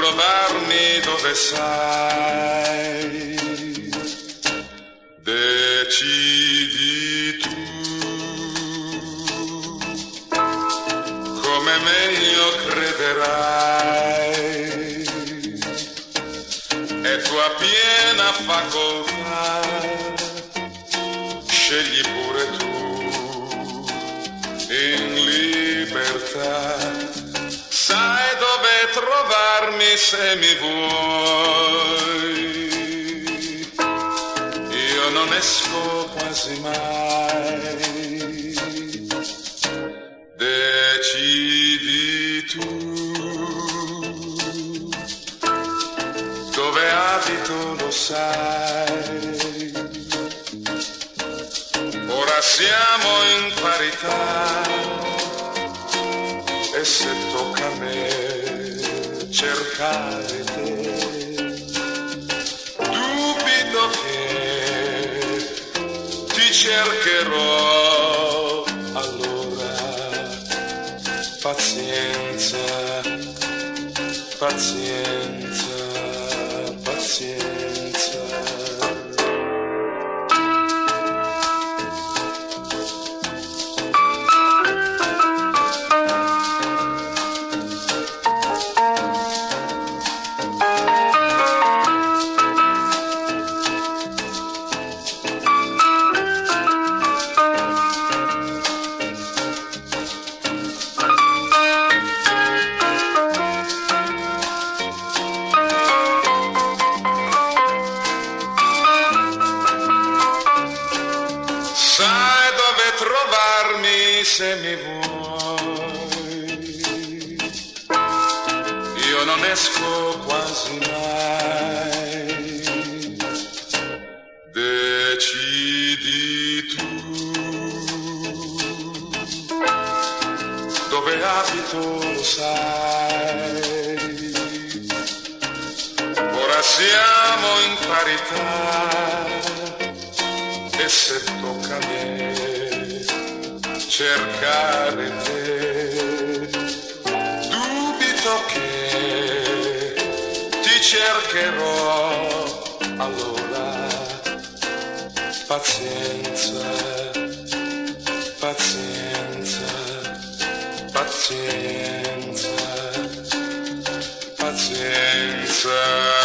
trovarmi dove sei. Decidi tu come meglio crederai. È tua piena facoltà, scegli pure tu in libertà. Sai dove trovarmi se mi vuoi. Io non esco quasi mai. Decidi tu dove abito, lo sai. Ora siamo in parità e se tocca a me cercare te, dubito che ti cercherò. Allora pazienza, pazienza, pazienza. Sai dove trovarmi se mi vuoi. Io non esco quasi mai. Decidi tu dove abito, lo sai. Ora siamo in parità e se tocca a me cercare te, dubito che ti cercherò. Allora pazienza, pazienza, pazienza, pazienza.